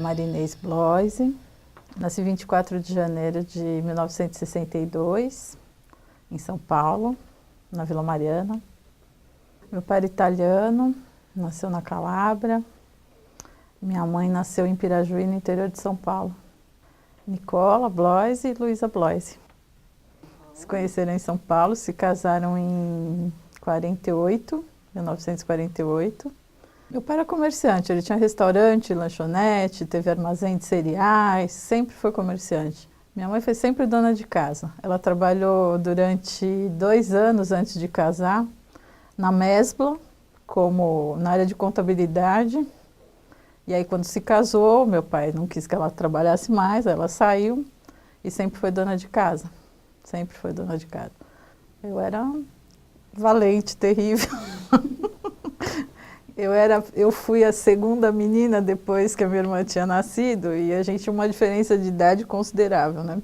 Marinês Bloise. Nasci 24 de janeiro de 1962, em São Paulo, na Vila Mariana. Meu pai era italiano, nasceu na Calabria. Minha mãe nasceu em Pirajuí, no interior de São Paulo. Nicola Bloise e Luísa Bloise. Se conheceram em São Paulo, se casaram em 1948. Meu pai era comerciante, ele tinha restaurante, lanchonete, teve armazém de cereais, sempre foi comerciante. Minha mãe foi sempre dona de casa. Ela trabalhou durante 2 anos antes de casar, na Mesbla, como na área de contabilidade. E aí, quando se casou, meu pai não quis que ela trabalhasse mais, ela saiu e sempre foi dona de casa. Sempre foi dona de casa. Eu era valente, terrível. Eu fui a segunda menina depois que a minha irmã tinha nascido e a gente tinha uma diferença de idade considerável, né?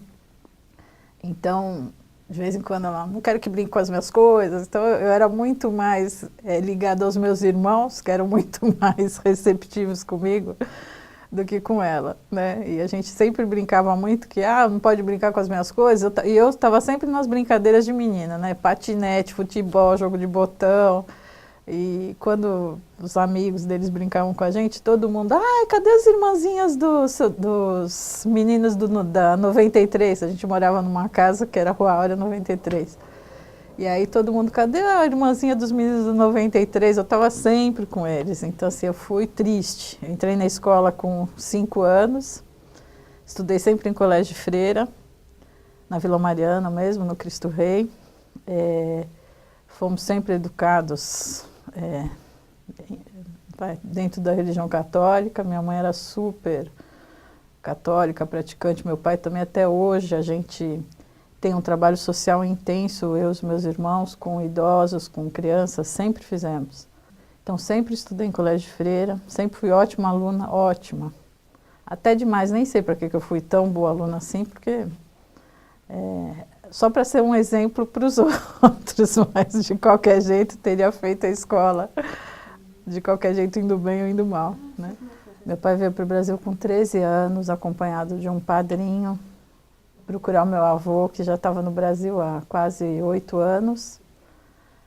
Então, de vez em quando ela não quero que brinque com as minhas coisas. Então, eu era muito mais ligada aos meus irmãos, que eram muito mais receptivos comigo do que com ela, né? E a gente sempre brincava muito que, não pode brincar com as minhas coisas. E eu estava sempre nas brincadeiras de menina, né? Patinete, futebol, jogo de botão. E quando os amigos deles brincavam com a gente, todo mundo, cadê as irmãzinhas dos meninos da 93? A gente morava numa casa que era Rua Áurea 93. E aí todo mundo, cadê a irmãzinha dos meninos do 93? Eu estava sempre com eles, então assim, eu fui triste. Eu entrei na escola com 5 anos, estudei sempre em colégio de freira, na Vila Mariana mesmo, no Cristo Rei. Fomos sempre educados dentro da religião católica. Minha mãe era super católica, praticante, meu pai também. Até hoje a gente tem um trabalho social intenso, eu e os meus irmãos, com idosos, com crianças, sempre fizemos. Então sempre estudei em colégio de freira, sempre fui ótima aluna, ótima. Até demais, nem sei para que eu fui tão boa aluna assim, porque só para ser um exemplo para os outros, mas de qualquer jeito teria feito a escola, de qualquer jeito indo bem ou indo mal, né? Meu pai veio para o Brasil com 13 anos, acompanhado de um padrinho, procurar o meu avô, que já estava no Brasil há quase 8 anos,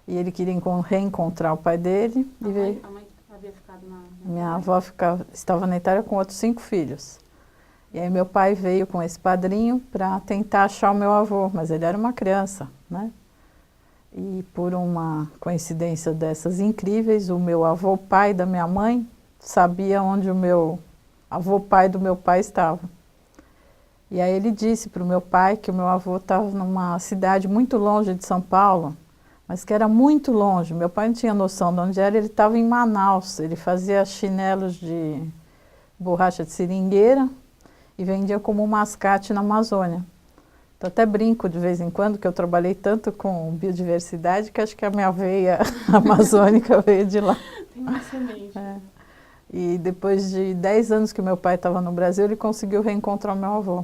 e ele queria reencontrar o pai dele. A mãe havia ficado na Minha avó estava na Itália com outros 5 filhos. E aí meu pai veio com esse padrinho para tentar achar o meu avô, mas ele era uma criança, né? E por uma coincidência dessas incríveis, o meu avô pai da minha mãe sabia onde o meu avô pai do meu pai estava. E aí ele disse para o meu pai que o meu avô estava numa cidade muito longe de São Paulo, mas que era muito longe. Meu pai não tinha noção de onde era, ele estava em Manaus. Ele fazia chinelos de borracha de seringueira e vendia como mascate na Amazônia. Então, até brinco de vez em quando, que eu trabalhei tanto com biodiversidade, que acho que a minha veia amazônica veio de lá. Tem uma semente. E depois de 10 anos que meu pai estava no Brasil, ele conseguiu reencontrar o meu avô.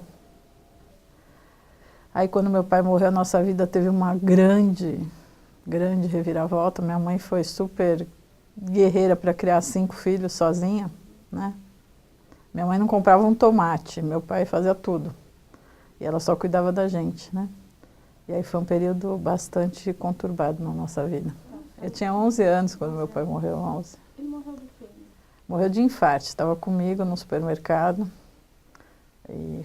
Aí, quando meu pai morreu, a nossa vida teve uma grande reviravolta. Minha mãe foi super guerreira para criar 5 filhos sozinha, né? Minha mãe não comprava um tomate, meu pai fazia tudo. E ela só cuidava da gente, né? E aí foi um período bastante conturbado na nossa vida. Eu tinha 11 anos quando meu pai morreu, 11. Ele morreu do quê? Morreu de infarto, estava comigo no supermercado. E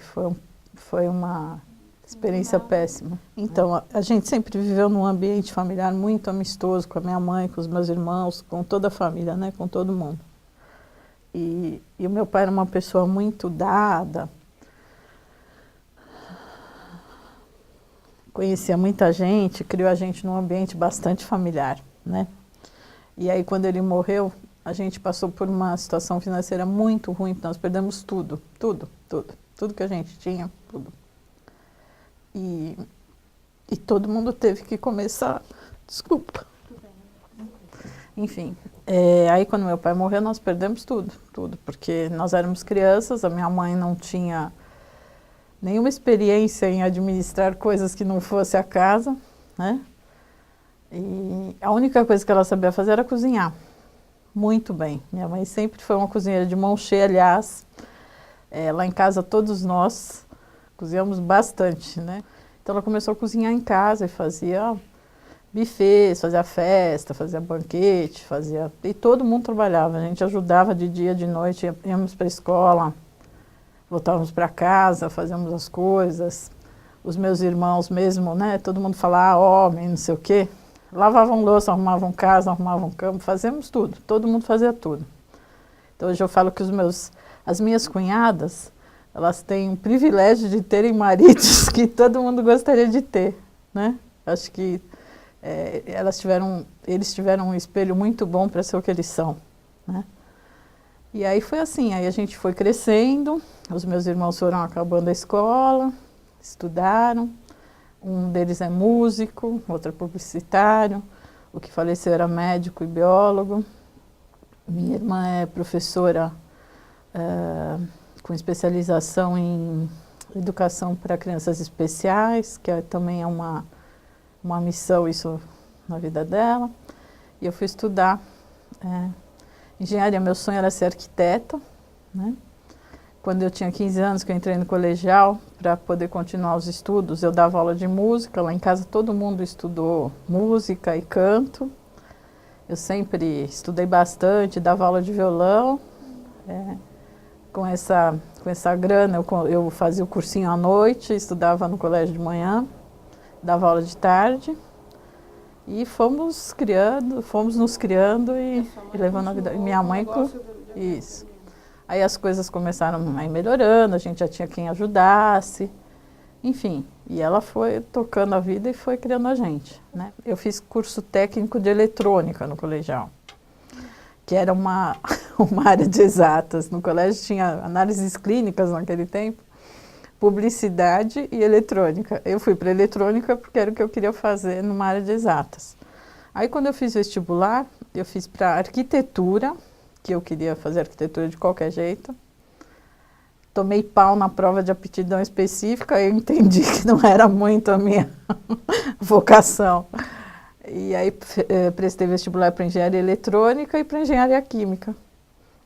foi uma experiência péssima. Então, a gente sempre viveu num ambiente familiar muito amistoso, com a minha mãe, com os meus irmãos, com toda a família, né? Com todo mundo. E o meu pai era uma pessoa muito dada, conhecia muita gente, criou a gente num ambiente bastante familiar, né? E aí, quando ele morreu, a gente passou por uma situação financeira muito ruim, nós perdemos tudo que a gente tinha, tudo. E todo mundo teve que começar, desculpa. Enfim, aí quando meu pai morreu, nós perdemos tudo, porque nós éramos crianças, a minha mãe não tinha nenhuma experiência em administrar coisas que não fosse a casa, né? E a única coisa que ela sabia fazer era cozinhar, muito bem. Minha mãe sempre foi uma cozinheira de mão cheia, aliás, Lá em casa todos nós cozinhamos bastante, né? Então ela começou a cozinhar em casa e fazia buffets, fazia festa, fazia banquete, e todo mundo trabalhava. A gente ajudava de dia, de noite, íamos para a escola, voltávamos para casa, fazíamos as coisas. Os meus irmãos mesmo, né? Todo mundo falava, homem, não sei o quê. Lavavam louça, arrumavam casa, arrumavam cama, fazíamos tudo. Todo mundo fazia tudo. Então hoje eu falo que as minhas cunhadas, elas têm o privilégio de terem maridos que todo mundo gostaria de ter, né? Acho que eles tiveram um espelho muito bom para ser o que eles são, né? E aí foi assim, aí a gente foi crescendo, os meus irmãos foram acabando a escola, estudaram, um deles é músico, outro é publicitário, o que faleceu era médico e biólogo. Minha irmã é professora com especialização em educação para crianças especiais, que também é uma missão isso na vida dela. E eu fui estudar engenharia. Meu sonho era ser arquiteta, né? Quando eu tinha 15 anos, que eu entrei no colegial, para poder continuar os estudos, eu dava aula de música. Lá em casa todo mundo estudou música e canto. Eu sempre estudei bastante, dava aula de violão. Com essa grana, eu fazia o cursinho à noite, estudava no colégio de manhã, dava aula de tarde. E fomos nos criando e levando a vida. E minha mãe... Isso. Aí as coisas começaram a ir melhorando, a gente já tinha quem ajudasse, enfim. E ela foi tocando a vida e foi criando a gente, né? Eu fiz curso técnico de eletrônica no colegial, que era uma área de exatas. No colégio tinha análises clínicas naquele tempo, publicidade e eletrônica. Eu fui para eletrônica porque era o que eu queria fazer numa área de exatas. Aí quando eu fiz vestibular, eu fiz para arquitetura, que eu queria fazer arquitetura de qualquer jeito. Tomei pau na prova de aptidão específica e eu entendi que não era muito a minha vocação. E aí prestei vestibular para engenharia eletrônica e para engenharia química.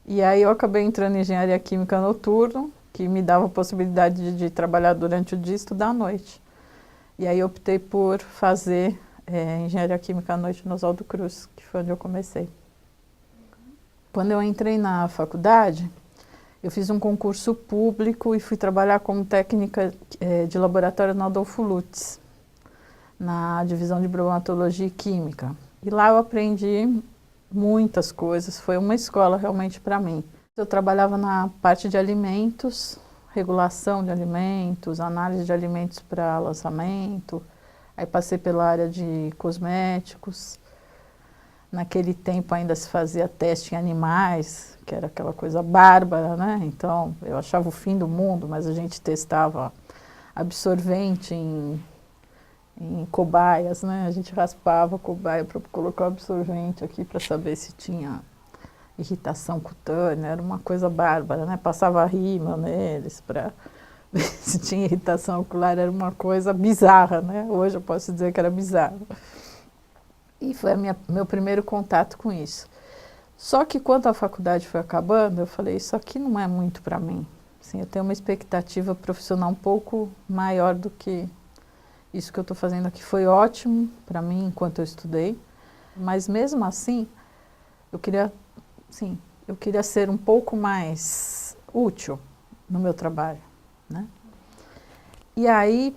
E aí eu acabei entrando em engenharia química noturno, que me dava a possibilidade de trabalhar durante o dia e estudar à noite. E aí optei por fazer engenharia química à noite no Oswaldo Cruz, que foi onde eu comecei. Quando eu entrei na faculdade, eu fiz um concurso público e fui trabalhar como técnica de laboratório no Adolfo Lutz, na divisão de bromatologia e química. E lá eu aprendi muitas coisas, foi uma escola realmente para mim. Eu trabalhava na parte de alimentos, regulação de alimentos, análise de alimentos para lançamento, aí passei pela área de cosméticos. Naquele tempo ainda se fazia teste em animais, que era aquela coisa bárbara, né? Então eu achava o fim do mundo, mas a gente testava absorvente em cobaias, né? A gente raspava a cobaia para colocar o absorvente aqui para saber se tinha irritação cutânea, era uma coisa bárbara, né? Passava rímel neles para ver se tinha irritação ocular, era uma coisa bizarra, né? Hoje eu posso dizer que era bizarro. E foi meu primeiro contato com isso. Só que quando a faculdade foi acabando, eu falei, isso aqui não é muito para mim. Assim, eu tenho uma expectativa profissional um pouco maior do que isso que eu estou fazendo aqui. Foi ótimo para mim enquanto eu estudei, mas mesmo assim, eu queria ser um pouco mais útil no meu trabalho, né? E aí,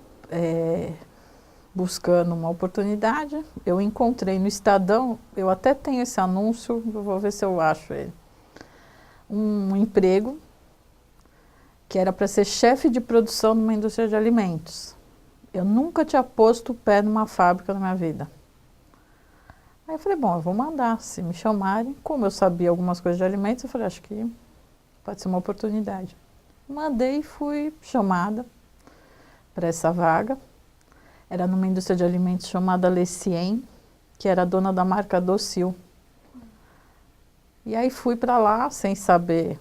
buscando uma oportunidade, eu encontrei no Estadão, eu até tenho esse anúncio, eu vou ver se eu acho ele, um emprego que era para ser chefe de produção numa indústria de alimentos. Eu nunca tinha posto o pé numa fábrica na minha vida. Aí eu falei, bom, eu vou mandar, se me chamarem. Como eu sabia algumas coisas de alimentos, eu falei, acho que pode ser uma oportunidade. Mandei e fui chamada para essa vaga. Era numa indústria de alimentos chamada Lecien, que era dona da marca Docil. E aí fui para lá sem saber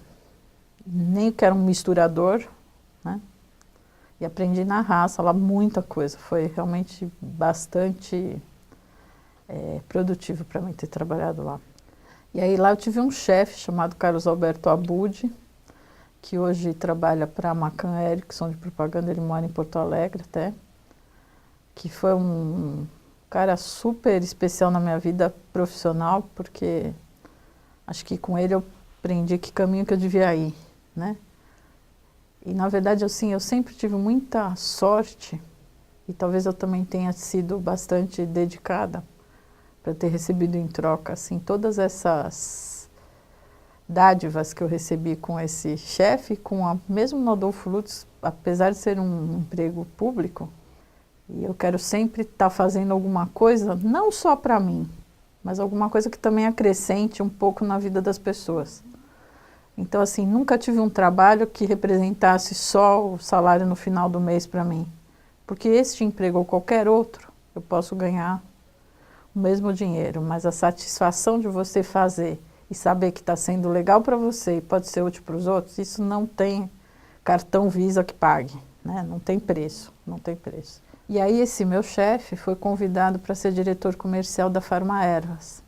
nem o que era um misturador, né? E aprendi na raça lá muita coisa. Foi realmente bastante produtivo para mim ter trabalhado lá. E aí lá eu tive um chefe chamado Carlos Alberto Abud, que hoje trabalha para a Macan Erickson de propaganda, ele mora em Porto Alegre até, que foi um cara super especial na minha vida profissional, porque acho que com ele eu aprendi que caminho que eu devia ir, né? E na verdade, assim, eu sempre tive muita sorte, e talvez eu também tenha sido bastante dedicada para ter recebido em troca, assim, todas essas dádivas que eu recebi com esse chefe, mesmo no Adolfo Lutz, apesar de ser um emprego público, e eu quero sempre estar fazendo alguma coisa, não só para mim, mas alguma coisa que também acrescente um pouco na vida das pessoas. Então, assim, nunca tive um trabalho que representasse só o salário no final do mês para mim. Porque este emprego ou qualquer outro, eu posso ganhar o mesmo dinheiro, mas a satisfação de você fazer e saber que está sendo legal para você e pode ser útil para os outros, isso não tem cartão Visa que pague, né? Não tem preço, não tem preço. E aí esse meu chefe foi convidado para ser diretor comercial da Farmaervas.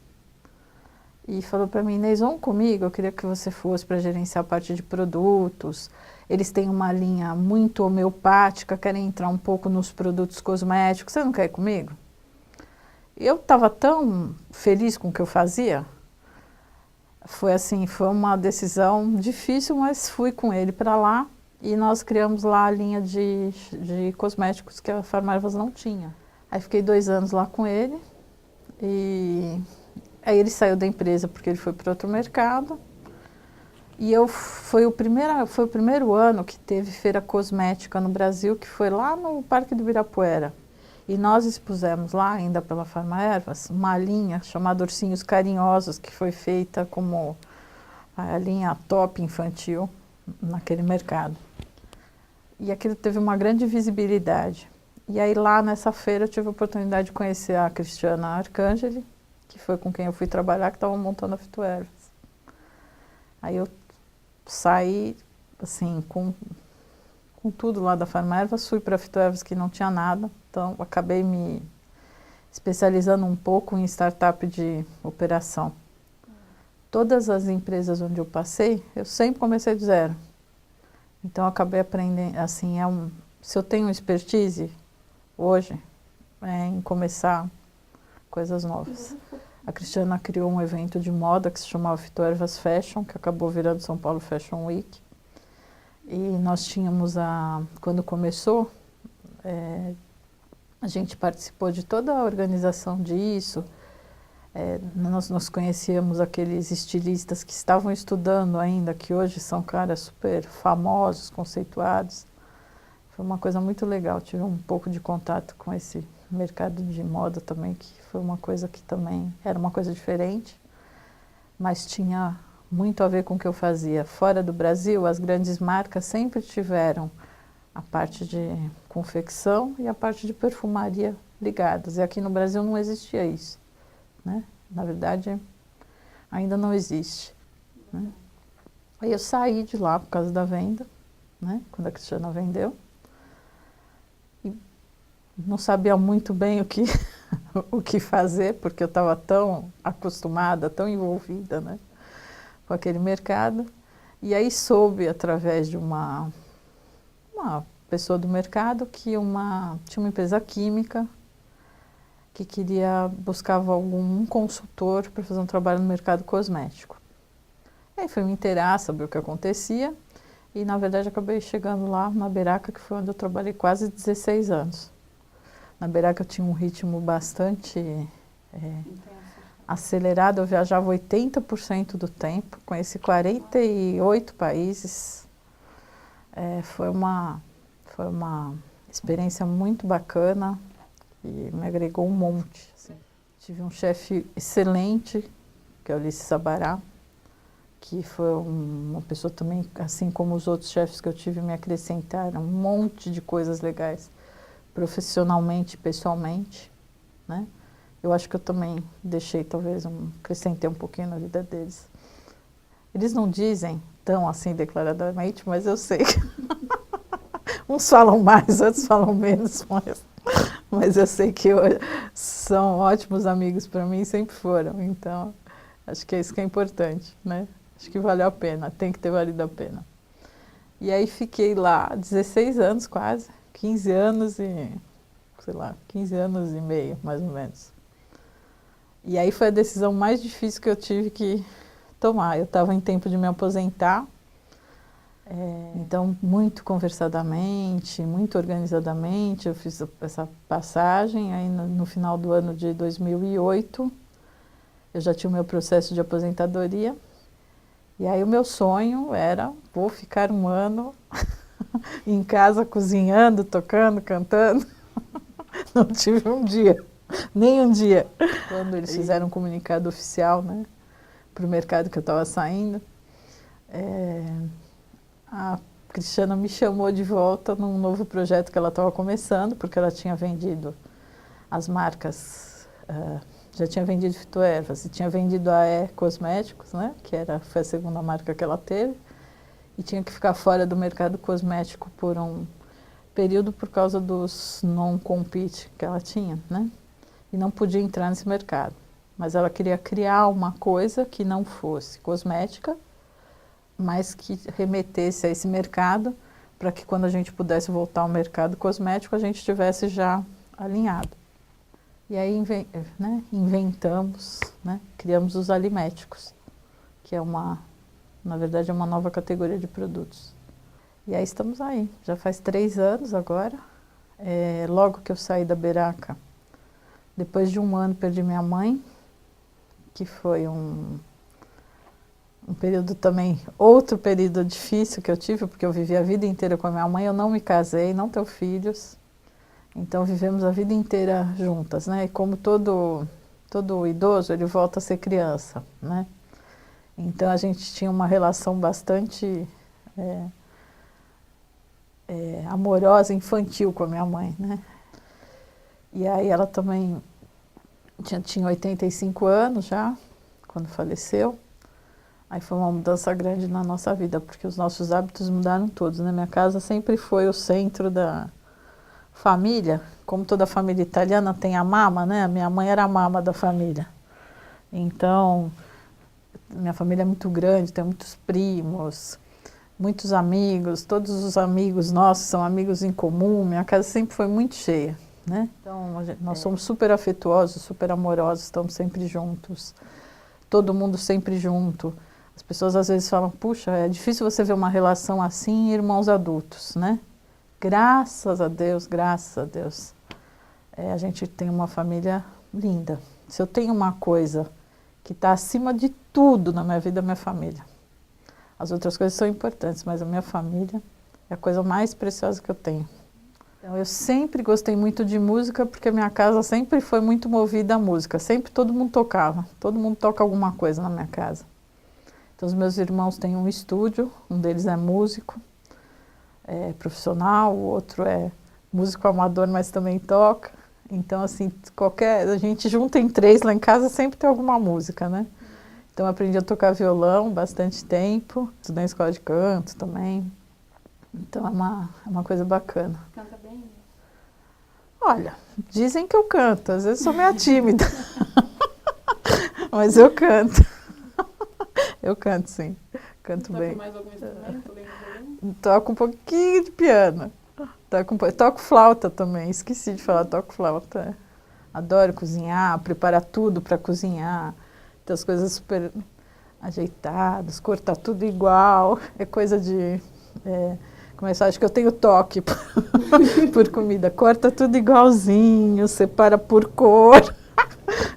E falou para mim, Inês, vamos comigo, eu queria que você fosse para gerenciar a parte de produtos. Eles têm uma linha muito homeopática, querem entrar um pouco nos produtos cosméticos, você não quer ir comigo? Eu estava tão feliz com o que eu fazia, foi assim, foi uma decisão difícil, mas fui com ele para lá e nós criamos lá a linha de cosméticos que a Farmaervas não tinha. Aí fiquei 2 anos lá com ele e aí ele saiu da empresa porque ele foi para outro mercado. E foi o primeiro ano que teve feira cosmética no Brasil, que foi lá no Parque do Ibirapuera. E nós expusemos lá, ainda pela Farmaervas, uma linha chamada Ursinhos Carinhosos, que foi feita como a linha top infantil naquele mercado. E aquilo teve uma grande visibilidade. E aí lá nessa feira eu tive a oportunidade de conhecer a Cristiana Arcangeli, que foi com quem eu fui trabalhar, que estava montando a Fitoervas. Aí eu saí, assim, com tudo lá da Farmaervas, fui para a Fitoervas que não tinha nada, então acabei me especializando um pouco em startup de operação. Todas as empresas onde eu passei, eu sempre comecei do zero. Então eu acabei aprendendo, assim, se eu tenho expertise hoje, é em começar coisas novas. A Cristiana criou um evento de moda que se chamava Fitoervas Fashion, que acabou virando São Paulo Fashion Week. E nós tínhamos, quando começou, a gente participou de toda a organização disso. Nós conhecíamos aqueles estilistas que estavam estudando ainda, que hoje são caras super famosos, conceituados. Foi uma coisa muito legal, tive um pouco de contato com esse mercado de moda também, que foi uma coisa que também era uma coisa diferente, mas tinha muito a ver com o que eu fazia. Fora do Brasil, as grandes marcas sempre tiveram a parte de confecção e a parte de perfumaria ligadas, e aqui no Brasil não existia isso, né? Na verdade, ainda não existe, né? Aí eu saí de lá por causa da venda, né? Quando a Cristiana vendeu. Não sabia muito bem o que fazer, porque eu estava tão acostumada, tão envolvida, né, com aquele mercado. E aí soube, através de uma pessoa do mercado, que tinha uma empresa química que buscava um consultor para fazer um trabalho no mercado cosmético. Aí fui me inteirar, saber o que acontecia, e na verdade acabei chegando lá na Beraca, que foi onde eu trabalhei quase 16 anos. Na Beraca eu tinha um ritmo bastante acelerado, eu viajava 80% do tempo, conheci 48 países. Foi uma experiência muito bacana e me agregou um monte. Assim. Tive um chefe excelente, que é o Ulisses Sabará, que foi uma pessoa também, assim como os outros chefes que eu tive, me acrescentaram um monte de coisas legais. Profissionalmente, pessoalmente, né? Eu acho que eu também acrescentei um pouquinho na vida deles. Eles não dizem tão assim declaradamente, mas eu sei. Uns falam mais, outros falam menos, mas eu sei que são ótimos amigos para mim, sempre foram. Então, acho que é isso que é importante, né? Acho que valeu a pena, tem que ter valido a pena. E aí fiquei lá 16 anos quase, 15 anos e, sei lá, 15 anos e meio, mais ou menos. E aí foi a decisão mais difícil que eu tive que tomar. Eu estava em tempo de me aposentar, então muito conversadamente, muito organizadamente, eu fiz essa passagem. Aí no final do ano de 2008, eu já tinha o meu processo de aposentadoria. E aí o meu sonho era, vou ficar um ano em casa cozinhando, tocando, cantando. Não tive um dia, nem um dia. Quando eles fizeram um comunicado oficial, né, para o mercado que eu estava saindo, a Cristiana me chamou de volta num novo projeto que ela estava começando, porque ela tinha vendido as marcas, já tinha vendido Fitoervas e tinha vendido a Cosméticos, né, foi a segunda marca que ela teve, e tinha que ficar fora do mercado cosmético por um período por causa dos non-compete que ela tinha, né? E não podia entrar nesse mercado. Mas ela queria criar uma coisa que não fosse cosmética, mas que remetesse a esse mercado, para que quando a gente pudesse voltar ao mercado cosmético, a gente estivesse já alinhado. E aí inventamos, né? Criamos os aliméticos, que na verdade é uma nova categoria de produtos. E aí estamos aí, já faz 3 anos agora. Logo que eu saí da Beraca, depois de um ano perdi minha mãe, que foi um período também, outro período difícil que eu tive, porque eu vivi a vida inteira com a minha mãe, eu não me casei, não tenho filhos, então vivemos a vida inteira juntas, né? E como todo idoso, ele volta a ser criança, né? Então a gente tinha uma relação bastante amorosa, infantil com a minha mãe, né? E aí ela também tinha 85 anos já, quando faleceu. Aí foi uma mudança grande na nossa vida, porque os nossos hábitos mudaram todos, né? Minha casa sempre foi o centro da família. Como toda família italiana tem a mama, né? A minha mãe era a mama da família. Então, minha família é muito grande, tem muitos primos, muitos amigos, todos os amigos nossos são amigos em comum. Minha casa sempre foi muito cheia, né? Então, nós somos super afetuosos, super amorosos, estamos sempre juntos. Todo mundo sempre junto. As pessoas às vezes falam, puxa, é difícil você ver uma relação assim em irmãos adultos, né? Graças a Deus, graças a Deus. A gente tem uma família linda. Se eu tenho uma coisa que está acima de tudo na minha vida, é a minha família. As outras coisas são importantes, mas a minha família é a coisa mais preciosa que eu tenho. Então, eu sempre gostei muito de música, porque a minha casa sempre foi muito movida à música. Sempre todo mundo tocava. Todo mundo toca alguma coisa na minha casa. Então, os meus irmãos têm um estúdio, um deles é músico, profissional, o outro é músico amador, mas também toca. Então, assim, a gente junta em 3 lá em casa, sempre tem alguma música, né? Então, eu aprendi a tocar violão bastante tempo, estudei em escola de canto também. Então, é uma coisa bacana. Canta bem? Olha, dizem que eu canto, às vezes sou meio tímida, mas eu canto. Eu canto, sim, canto bem. Toca mais algum instrumento, além do violão? Toco um pouquinho de piano, toco flauta também, esqueci de falar, toco flauta. Adoro cozinhar, preparar tudo para cozinhar, ter as coisas super ajeitadas, cortar tudo igual, é coisa de... começar, acho que eu tenho toque por comida, corta tudo igualzinho, separa por cor,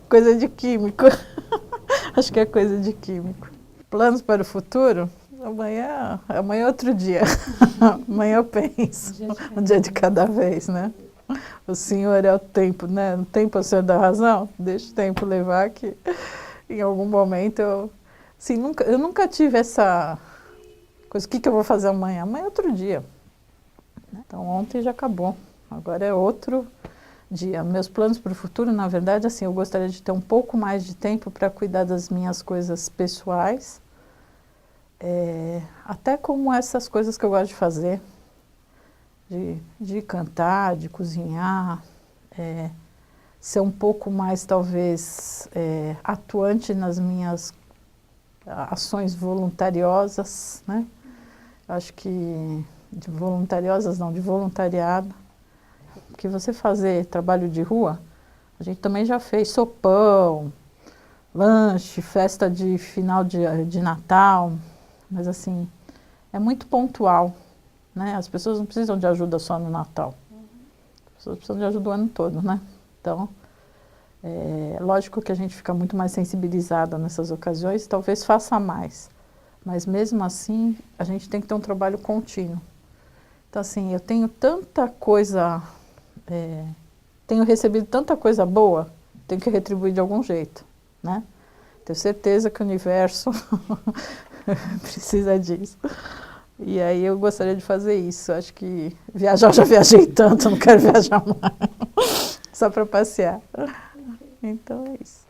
coisa de químico, acho que é coisa de químico. Planos para o futuro? Amanhã é outro dia, amanhã eu penso, um dia de cada vez, né? O Senhor é o tempo, né? O tempo é o Senhor da razão, deixa o tempo levar que em algum momento eu nunca tive essa coisa, o que eu vou fazer amanhã? Amanhã é outro dia. Então, ontem já acabou. Agora é outro dia. Meus planos para o futuro, na verdade, assim, eu gostaria de ter um pouco mais de tempo para cuidar das minhas coisas pessoais. Até como essas coisas que eu gosto de fazer. De cantar, de cozinhar. Ser um pouco mais, talvez, atuante nas minhas ações voluntariosas, né? Acho que de voluntariosas não, de voluntariado, que você fazer trabalho de rua, a gente também já fez sopão, lanche, festa de final de Natal, mas assim, é muito pontual, né? As pessoas não precisam de ajuda só no Natal, as pessoas precisam de ajuda o ano todo, né? Então, é lógico que a gente fica muito mais sensibilizada nessas ocasiões, talvez faça mais, mas mesmo assim, a gente tem que ter um trabalho contínuo. Então assim, eu tenho tanta coisa, tenho recebido tanta coisa boa, tenho que retribuir de algum jeito, né? Tenho certeza que o universo precisa disso. E aí eu gostaria de fazer isso. Acho que viajar, eu já viajei tanto, não quero viajar mais. Só para passear. Então é isso.